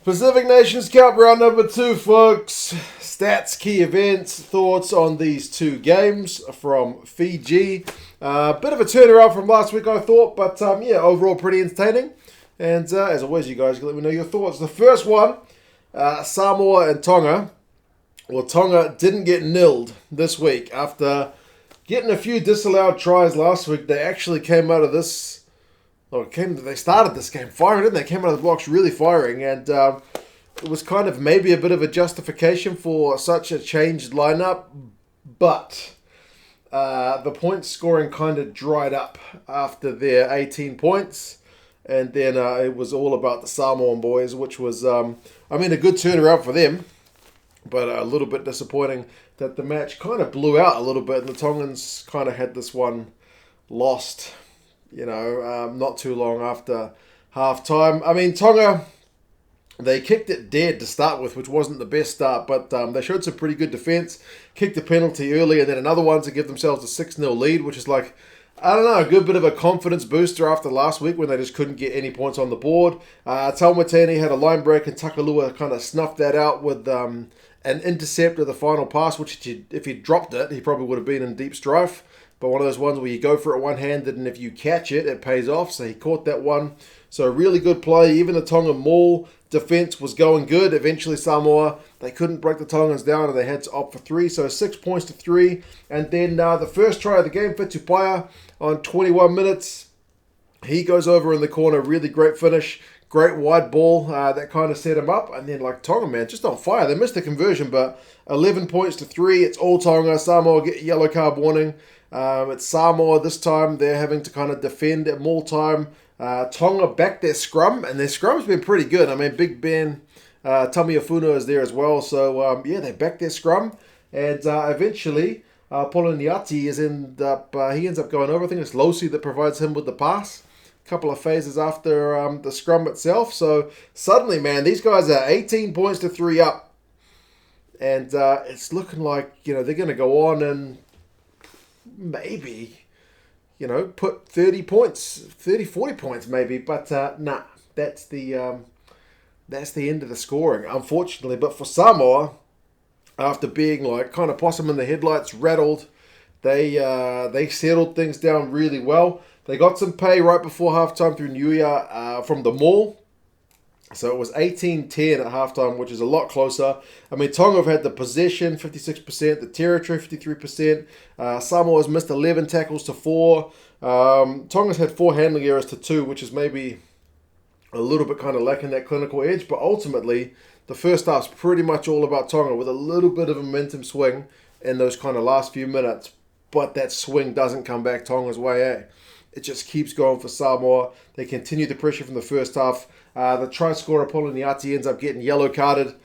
Pacific Nations Cup round number 2, folks. Stats, key events, thoughts on these two games from Fiji. Bit of a turnaround from last week, I thought, but overall pretty entertaining. And as always, you guys can let me know your thoughts. The first one, Samoa and Tonga. Well, Tonga didn't get nilled this week. After getting a few disallowed tries last week, they actually came out of this... They started this game firing, didn't they? Came out of the blocks really firing, and it was kind of maybe a bit of a justification for such a changed lineup, but the point scoring kind of dried up after their 18 points, and then it was all about the Samoan boys, which was, a good turnaround for them, but a little bit disappointing that the match kind of blew out a little bit, and the Tongans kind of had this one lost. Not too long after half-time. Tonga, they kicked it dead to start with, which wasn't the best start, but they showed some pretty good defence, kicked a penalty early, and then another one to give themselves a 6-0 lead, which is a good bit of a confidence booster after last week when they just couldn't get any points on the board. Talmatani had a line break, and Takalua kind of snuffed that out with an intercept of the final pass, which if he dropped it, he probably would have been in deep strife. But one of those ones where you go for it one-handed, and if you catch it, it pays off. So he caught that one. So really good play. Even the Tongan maul defense was going good. Eventually Samoa, they couldn't break the Tongans down, and they had to opt for 3. So 6 points to 3. And then the first try of the game, FIJvAUA, on 21 minutes. He goes over in the corner. Really great finish. Great wide ball. That kind of set him up. And then Tonga, man, just on fire. They missed the conversion, but 11 points to 3. It's all Tonga. Samoa get a yellow card warning. It's Samoa this time. They're having to kind of defend at more time. Tonga back their scrum, and their scrum's been pretty good. Big Ben Tamiafuno is there as well. So, they back their scrum. And eventually, Poloniati he ends up going over. I think it's Losi that provides him with the pass. A couple of phases after the scrum itself. So, suddenly, man, these guys are 18 points to 3 up. And it's looking like, they're going to go on and maybe, put 30 points, 30, 40 points maybe, but nah, that's the end of the scoring, unfortunately. But for Samoa, after being kind of possum in the headlights, rattled, they settled things down really well. They got some pay right before halftime through Nuia from the maul. So it was 18-10 at halftime, which is a lot closer. Tonga have had the possession, 56%, the territory, 53%. Samoa's missed 11 tackles to 4. Tonga's had 4 handling errors to 2, which is maybe a little bit kind of lacking that clinical edge. But ultimately, the first half's pretty much all about Tonga with a little bit of a momentum swing in those kind of last few minutes. But that swing doesn't come back Tonga's way, eh? It just keeps going for Samoa. They continue the pressure from the first half. The try scorer, Poloniati, ends up getting yellow carded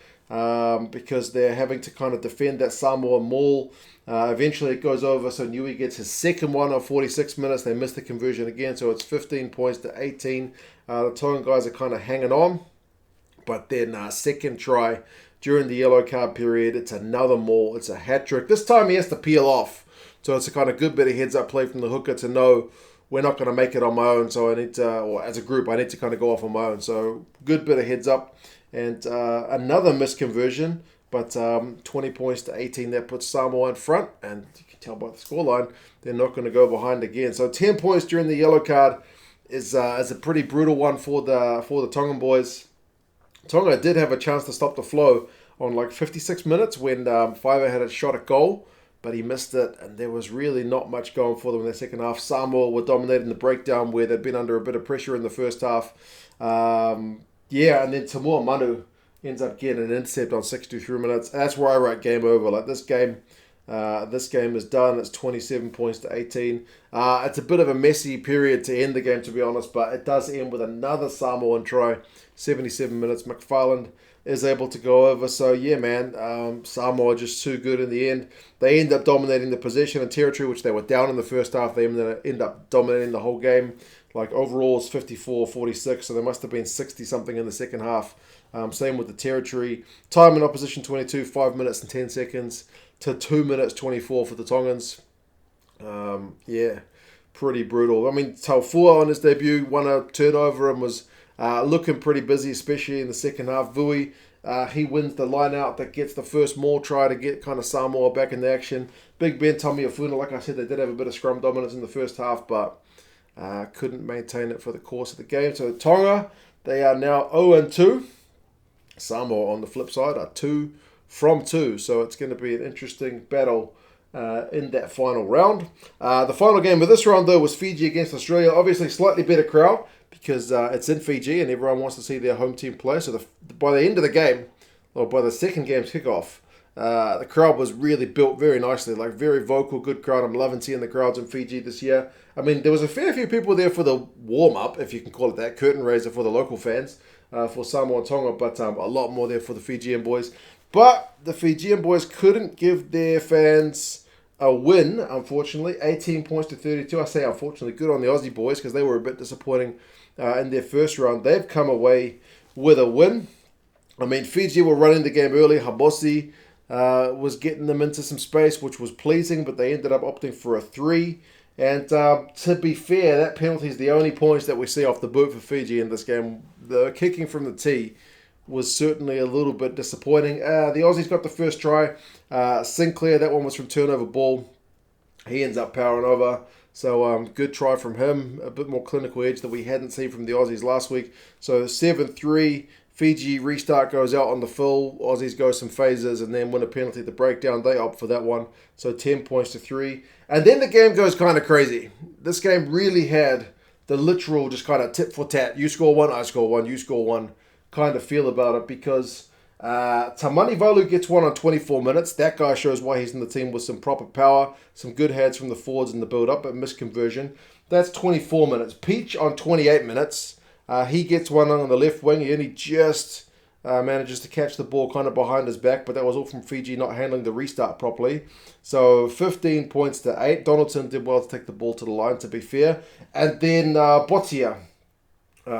because they're having to kind of defend that Samoa maul. Eventually it goes over, so Nui gets his second one of 46 minutes. They miss the conversion again, so it's 15 points to 18. The Tongan guys are kind of hanging on. But then second try during the yellow card period, it's another maul. It's a hat trick. This time he has to peel off. So it's a kind of good bit of heads-up play from the hooker to know we're not going to make it on my own, so I need to, or as a group, I need to kind of go off on my own. So good bit of heads up. And another misconversion, but 20 points to 18, that puts Samoa in front. And you can tell by the scoreline, they're not going to go behind again. So 10 points during the yellow card is a pretty brutal one for the Tongan boys. Tonga did have a chance to stop the flow on 56 minutes when FIJvAUA had a shot at goal, but he missed it, and there was really not much going for them in the second half. Samoa were dominating the breakdown where they'd been under a bit of pressure in the first half. And then Tamua Manu ends up getting an intercept on 63 minutes. That's where I write game over. This game is done. It's 27 points to 18. It's a bit of a messy period to end the game, to be honest, but it does end with another Samoan try. 77 minutes. McFarland is able to go over. So, Samoa just too good in the end. They end up dominating the possession and territory, which they were down in the first half. They end up dominating the whole game. Overall, it's 54-46, so there must have been 60-something in the second half. Same with the territory. Time in opposition 22, 5 minutes and 10 seconds to 2 minutes 24 for the Tongans. Pretty brutal. Taufua on his debut won a turnover and was looking pretty busy, especially in the second half. Vui, he wins the line out that gets the first maul try to get kind of Samoa back in the action. Big Ben Tameifuna, like I said, they did have a bit of scrum dominance in the first half, but couldn't maintain it for the course of the game. So Tonga, they are now 0-2. Samoa on the flip side are 2 from 2. So it's going to be an interesting battle in that final round. The final game of this round, though, was Fiji against Australia. Obviously, slightly better crowd because it's in Fiji and everyone wants to see their home team play. So by the end of the game, or by the second game's kickoff, the crowd was really built very nicely, like very vocal, good crowd. I'm loving seeing the crowds in Fiji this year. I mean, there was a fair few people there for the warm-up, if you can call it that, curtain raiser for the local fans, for Samoa and Tonga, but a lot more there for the Fijian boys. But the Fijian boys couldn't give their fans a win, unfortunately. 18 points to 32. I say unfortunately, good on the Aussie boys because they were a bit disappointing in their first round. They've come away with a win. I mean, Fiji were running the game early. Habosi was getting them into some space, which was pleasing, but they ended up opting for a 3. And to be fair, that penalty is the only points that we see off the boot for Fiji in this game. The kicking from the tee was certainly a little bit disappointing. The Aussies got the first try. Sinclair, that one was from turnover ball. He ends up powering over. So good try from him. A bit more clinical edge that we hadn't seen from the Aussies last week. So 7-3. Fiji restart goes out on the full. Aussies go some phases and then win a penalty at the breakdown. They opt for that one. So 10 points to 3. And then the game goes kind of crazy. This game really had the literal just kind of tit for tat. You score one, I score one, you score one kind of feel about it because Tamanivalu gets one on 24 minutes. That guy shows why he's in the team with some proper power, some good heads from the forwards in the build-up, but misconversion. That's 24 minutes. Peach on 28 minutes. He gets one on the left wing. He only just manages to catch the ball kind of behind his back, but that was all from Fiji not handling the restart properly. So 15 points to 8. Donaldson did well to take the ball to the line, to be fair. And then Botia.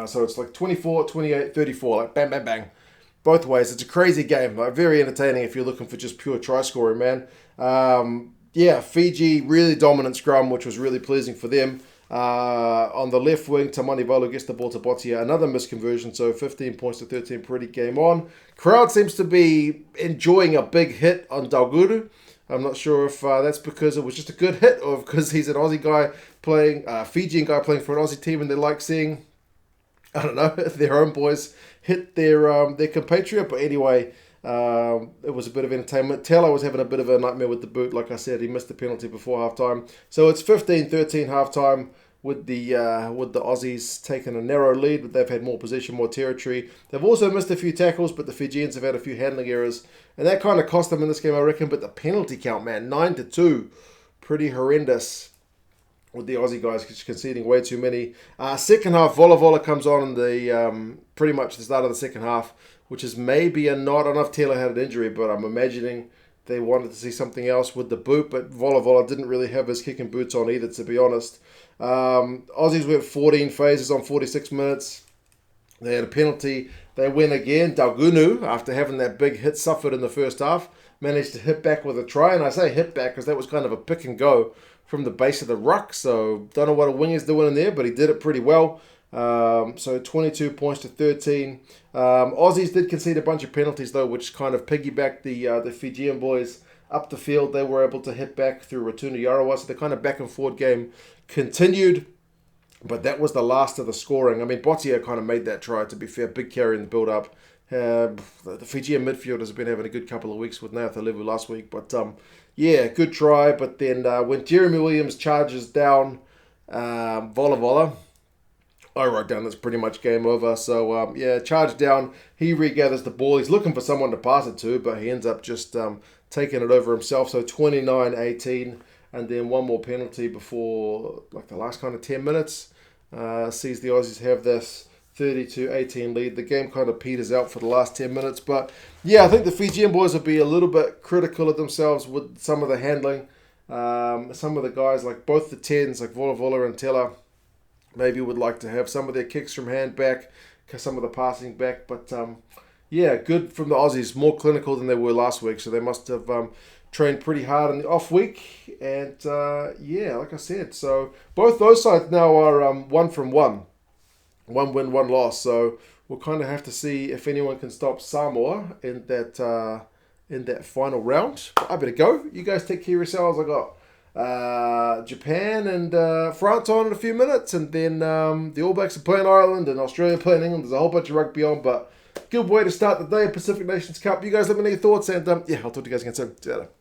So it's like 24, 28, 34, like bang, bang, bang. Both ways. It's a crazy game. Like very entertaining if you're looking for just pure try scoring, man. Fiji, really dominant scrum, which was really pleasing for them. On the left wing, Tamanivalu gets the ball to Botia. Another misconversion, so 15 points to 13, pretty game on. Crowd seems to be enjoying a big hit on Dauguru. I'm not sure if that's because it was just a good hit or because he's an Aussie guy playing, Fijian guy playing for an Aussie team and they like seeing, I don't know, their own boys hit their compatriot. But anyway, it was a bit of entertainment. Taylor was having a bit of a nightmare with the boot. Like I said, he missed the penalty before halftime. So it's 15-13 halftime with the Aussies taking a narrow lead, but they've had more possession, more territory. They've also missed a few tackles, but the Fijians have had a few handling errors, and that kind of cost them in this game, I reckon. But the penalty count, man, 9-2, pretty horrendous. With the Aussie guys conceding way too many. Second half, Vola comes on in the pretty much the start of the second half, which is maybe a nod. I don't know if Taylor had an injury, but I'm imagining they wanted to see something else with the boot. But Vola didn't really have his kicking boots on either, to be honest. Aussies went 14 phases on 46 minutes. They had a penalty. They win again. Daugunu, after having that big hit suffered in the first half, managed to hit back with a try. And I say hit back because that was kind of a pick and go from the base of the ruck. So don't know what a winger's doing in there, but he did it pretty well. So 22 points to 13. Aussies did concede a bunch of penalties though, which kind of piggybacked the Fijian boys up the field. They were able to hit back through Ratuna Yarawa. So the kind of back and forward game continued. But that was the last of the scoring. I mean, Botia kind of made that try, to be fair. Big carry in the build-up. The Fijian midfielders have been having a good couple of weeks with Nathan Levu last week. But good try. But then when Jeremy Williams charges down Vola, I wrote down that's pretty much game over. So, charge down. He regathers the ball. He's looking for someone to pass it to, but he ends up just taking it over himself. So 29-18. And then one more penalty before like the last kind of 10 minutes. Sees the Aussies have this 30-18 lead. The game kind of peters out for the last 10 minutes. But yeah, I think the Fijian boys will be a little bit critical of themselves with some of the handling. Some of the guys, like both the 10s, like Vola and Teller, maybe would like to have some of their kicks from hand back, some of the passing back. But good from the Aussies. More clinical than they were last week. So they must have trained pretty hard in the off week. And like I said, so both those sides now are 1 from 1. 1 win, 1 loss. So we'll kind of have to see if anyone can stop Samoa in that final round. I better go. You guys take care of yourselves. I got Japan and France on in a few minutes, and then the All Blacks are playing Ireland and Australia playing England. There's a whole bunch of rugby on, but good way to start the day. Pacific Nations Cup. You guys let me know your thoughts, and yeah, I'll talk to you guys again soon. See you later.